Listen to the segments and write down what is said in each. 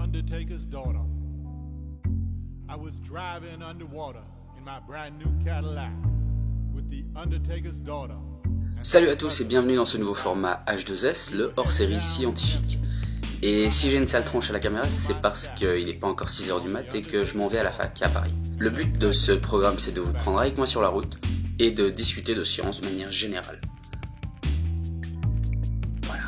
undertaker's daughter. I was driving underwater in my brand new Cadillac with the undertaker's daughter. Salut à tous et bienvenue dans ce nouveau format H2S, le hors-série scientifique. Et si j'ai une sale tronche à la caméra, c'est parce qu'il n'est pas encore 6h du mat et que je m'en vais à la fac à Paris. Le but de ce programme, c'est de vous prendre avec moi sur la route et de discuter de science de manière générale. Voilà.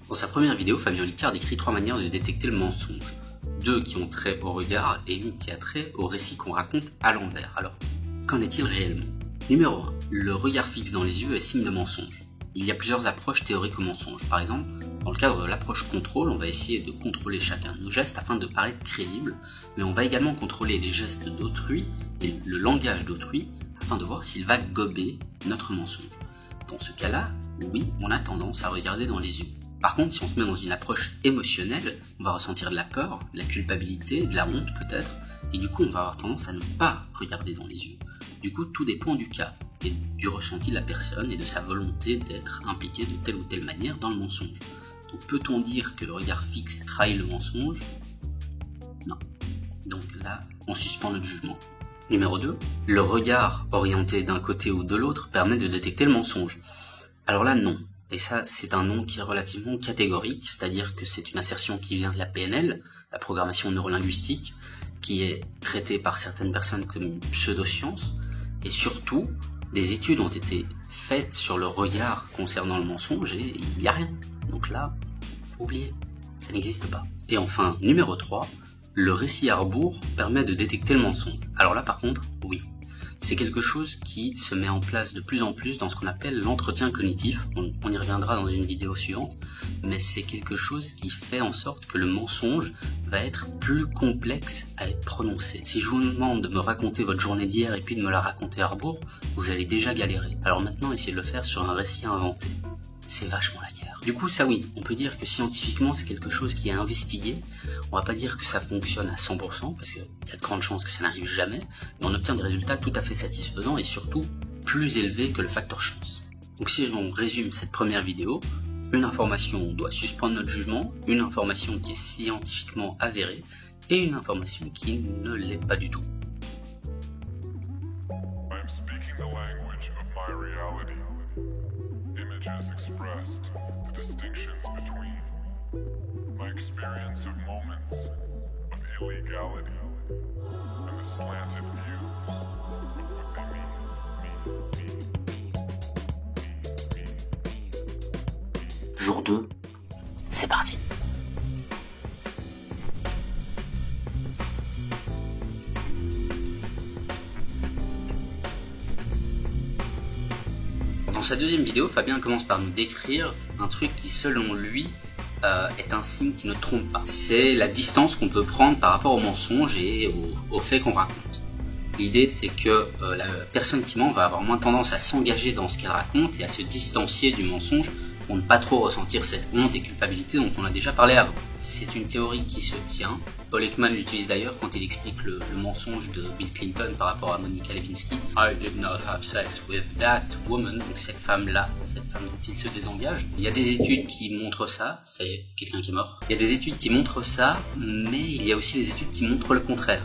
Dans sa première vidéo, Fabien Olicard décrit 3 manières de détecter le mensonge. 2 qui ont trait au regard et une qui a trait au récit qu'on raconte à l'envers. Alors, qu'en est-il réellement ? Numéro 1. Le regard fixe dans les yeux est signe de mensonge. Il y a plusieurs approches théoriques au mensonge. Par exemple, dans le cadre de l'approche contrôle, on va essayer de contrôler chacun de nos gestes afin de paraître crédible, mais on va également contrôler les gestes d'autrui et le langage d'autrui afin de voir s'il va gober notre mensonge. Dans ce cas-là, oui, on a tendance à regarder dans les yeux. Par contre, si on se met dans une approche émotionnelle, on va ressentir de la peur, de la culpabilité, de la honte peut-être, et du coup on va avoir tendance à ne pas regarder dans les yeux. Du coup, tout dépend du cas, et du ressenti de la personne et de sa volonté d'être impliquée de telle ou telle manière dans le mensonge. Donc peut-on dire que le regard fixe trahit le mensonge ? Non. Donc là, on suspend notre jugement. Numéro 2, le regard orienté d'un côté ou de l'autre permet de détecter le mensonge. Alors là, non. Et ça, c'est un nom qui est relativement catégorique, c'est-à-dire que c'est une assertion qui vient de la PNL, la programmation neurolinguistique, qui est traitée par certaines personnes comme une pseudo-science, et surtout, des études ont été faites sur le regard concernant le mensonge et il n'y a rien. Donc là, oubliez, ça n'existe pas. Et enfin, numéro 3, le récit à rebours permet de détecter le mensonge. Alors là, par contre, oui. C'est quelque chose qui se met en place de plus en plus dans ce qu'on appelle l'entretien cognitif. On y reviendra dans une vidéo suivante, mais c'est quelque chose qui fait en sorte que le mensonge va être plus complexe à être prononcé. Si je vous demande de me raconter votre journée d'hier et puis de me la raconter à rebours, vous allez déjà galérer. Alors maintenant, essayez de le faire sur un récit inventé. C'est vachement la guerre. Du coup, ça oui, on peut dire que scientifiquement c'est quelque chose qui est investigué. On va pas dire que ça fonctionne à 100%, parce qu'il y a de grandes chances que ça n'arrive jamais, mais on obtient des résultats tout à fait satisfaisants et surtout plus élevés que le facteur chance. Donc si on résume cette première vidéo, une information doit suspendre notre jugement, une information qui est scientifiquement avérée, et une information qui ne l'est pas du tout. I'm speaking the language of my reality. Images expressed the distinctions between my experience of moments of illegality and the slanted views of what they mean. Jour 2, c'est parti. Dans sa deuxième vidéo, Fabien commence par nous décrire un truc qui, selon lui, est un signe qui ne trompe pas. C'est la distance qu'on peut prendre par rapport au mensonge et aux faits qu'on raconte. L'idée, c'est que la personne qui ment va avoir moins tendance à s'engager dans ce qu'elle raconte et à se distancier du mensonge pour ne pas trop ressentir cette honte et culpabilité dont on a déjà parlé avant. C'est une théorie qui se tient. Paul Ekman l'utilise d'ailleurs quand il explique le mensonge de Bill Clinton par rapport à Monica Lewinsky. I did not have sex with that woman. Donc cette femme-là, cette femme dont il se désengage. Il y a des études qui montrent ça. C'est quelqu'un qui est mort. Il y a des études qui montrent ça, mais il y a aussi des études qui montrent le contraire.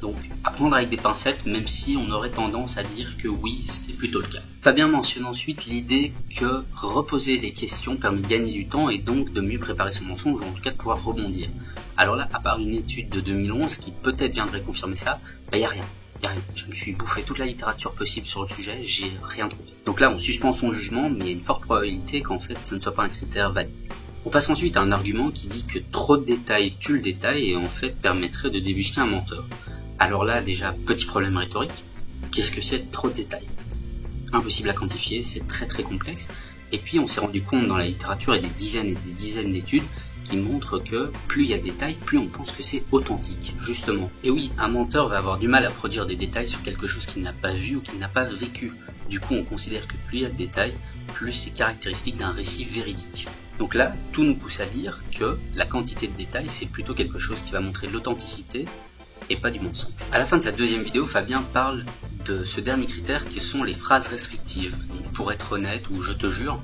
Donc, à prendre avec des pincettes, même si on aurait tendance à dire que oui, c'est plutôt le cas. Fabien mentionne ensuite l'idée que reposer des questions permet de gagner du temps et donc de mieux préparer son mensonge, ou en tout cas de pouvoir rebondir. Alors là, à part une étude de 2011 qui peut-être viendrait confirmer ça, y a rien. Je me suis bouffé toute la littérature possible sur le sujet, j'ai rien trouvé. Donc là, on suspend son jugement, mais il y a une forte probabilité qu'en fait, ce ne soit pas un critère valide. On passe ensuite à un argument qui dit que trop de détails tue le détail et en fait permettrait de débusquer un menteur. Alors là, déjà, petit problème rhétorique, qu'est-ce que c'est trop de détails? Impossible à quantifier, c'est très complexe, et puis on s'est rendu compte dans la littérature et des dizaines d'études qui montrent que plus il y a de détails, plus on pense que c'est authentique, justement. Et oui, un menteur va avoir du mal à produire des détails sur quelque chose qu'il n'a pas vu ou qu'il n'a pas vécu. Du coup, on considère que plus il y a de détails, plus c'est caractéristique d'un récit véridique. Donc là, tout nous pousse à dire que la quantité de détails, c'est plutôt quelque chose qui va montrer de l'authenticité et pas du mensonge. À la fin de sa deuxième vidéo, Fabien parle de ce dernier critère qui sont les phrases restrictives. Donc, pour être honnête ou je te jure,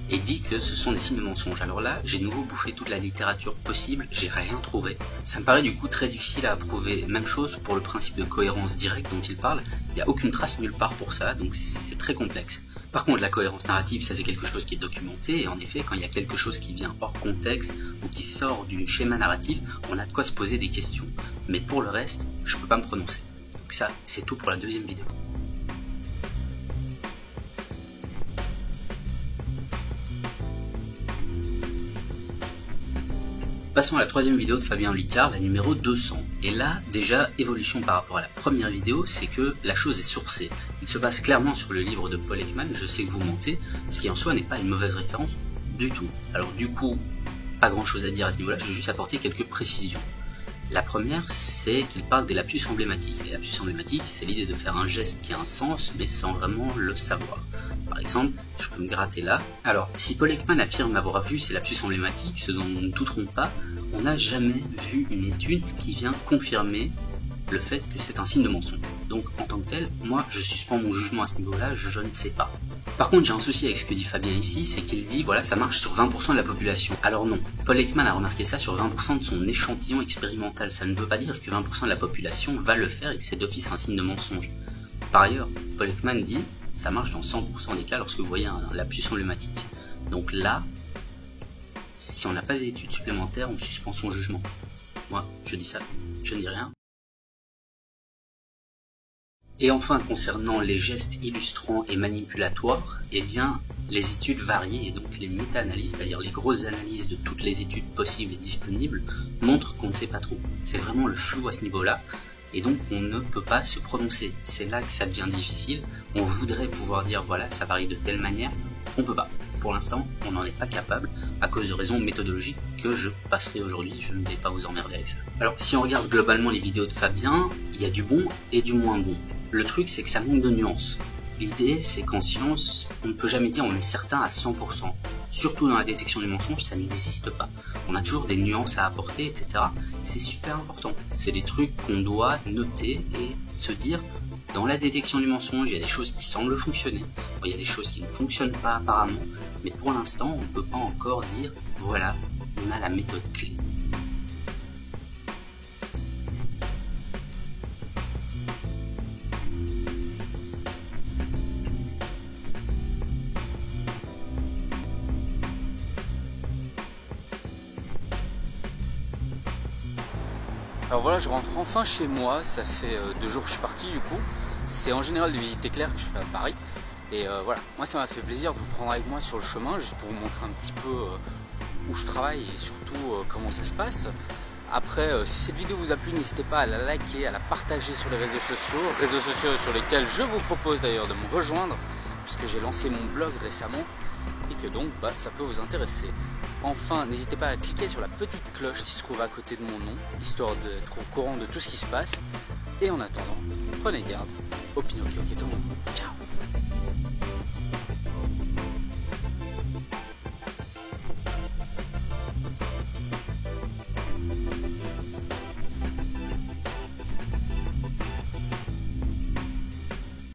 et dit que ce sont des signes de mensonge. Alors là, j'ai de nouveau bouffé toute la littérature possible, j'ai rien trouvé. Ça me paraît du coup très difficile à approuver. Même chose pour le principe de cohérence directe dont il parle, il n'y a aucune trace nulle part pour ça, donc c'est très complexe. Par contre, la cohérence narrative, ça c'est quelque chose qui est documenté, et en effet, quand il y a quelque chose qui vient hors contexte, ou qui sort du schéma narratif, on a de quoi se poser des questions. Mais pour le reste, je peux pas me prononcer. Donc ça, c'est tout pour la deuxième vidéo. Passons à la troisième vidéo de Fabien Olicard, la numéro 200. Et là, déjà, évolution par rapport à la première vidéo, c'est que la chose est sourcée. Il se base clairement sur le livre de Paul Ekman, Je sais que vous mentez, ce qui en soi n'est pas une mauvaise référence du tout. Alors du coup, pas grand chose à dire à ce niveau-là, je vais juste apporter quelques précisions. La première, c'est qu'il parle des lapsus emblématiques. Les lapsus emblématiques, c'est l'idée de faire un geste qui a un sens, mais sans vraiment le savoir. Par exemple, je peux me gratter là. Alors, si Paul Ekman affirme avoir vu ces lapsus emblématiques, ce dont nous ne douterons pas, on n'a jamais vu une étude qui vient confirmer le fait que c'est un signe de mensonge. Donc, en tant que tel, moi, je suspends mon jugement à ce niveau-là, je ne sais pas. Par contre, j'ai un souci avec ce que dit Fabien ici, c'est qu'il dit, voilà, ça marche sur 20% de la population. Alors non, Paul Ekman a remarqué ça sur 20% de son échantillon expérimental. Ça ne veut pas dire que 20% de la population va le faire et que c'est d'office un signe de mensonge. Par ailleurs, Paul Ekman dit, ça marche dans 100% des cas lorsque vous voyez un lapsus emblématique. Donc là, si on n'a pas d'études supplémentaires, on suspend son jugement. Moi, je dis ça, je ne dis rien. Et enfin, concernant les gestes illustrants et manipulatoires, eh bien, les études varient et donc les méta-analyses, c'est-à-dire les grosses analyses de toutes les études possibles et disponibles, montrent qu'on ne sait pas trop. C'est vraiment le flou à ce niveau-là, et donc on ne peut pas se prononcer. C'est là que ça devient difficile. On voudrait pouvoir dire, voilà, ça varie de telle manière, on peut pas. Pour l'instant, on n'en est pas capable, à cause de raisons méthodologiques que je passerai aujourd'hui, je ne vais pas vous emmerder avec ça. Alors, si on regarde globalement les vidéos de Fabien, il y a du bon et du moins bon. Le truc, c'est que ça manque de nuances. L'idée, c'est qu'en science, on ne peut jamais dire on est certain à 100%. Surtout dans la détection du mensonge, ça n'existe pas. On a toujours des nuances à apporter, etc. C'est super important. C'est des trucs qu'on doit noter et se dire, dans la détection du mensonge, il y a des choses qui semblent fonctionner. Il y a des choses qui ne fonctionnent pas apparemment. Mais pour l'instant, on ne peut pas encore dire, voilà, on a la méthode clé. Alors voilà, je rentre enfin chez moi, ça fait 2 jours que je suis parti du coup. C'est en général des visites éclairs que je fais à Paris. Et voilà, moi ça m'a fait plaisir de vous prendre avec moi sur le chemin, juste pour vous montrer un petit peu où je travaille et surtout comment ça se passe. Après, si cette vidéo vous a plu, n'hésitez pas à la liker, à la partager sur les réseaux sociaux sur lesquels je vous propose d'ailleurs de me rejoindre, puisque j'ai lancé mon blog récemment et que donc ça peut vous intéresser. Enfin, n'hésitez pas à cliquer sur la petite cloche qui se trouve à côté de mon nom, histoire d'être au courant de tout ce qui se passe. Et en attendant, prenez garde au Pinocchio qui tombe. Ciao.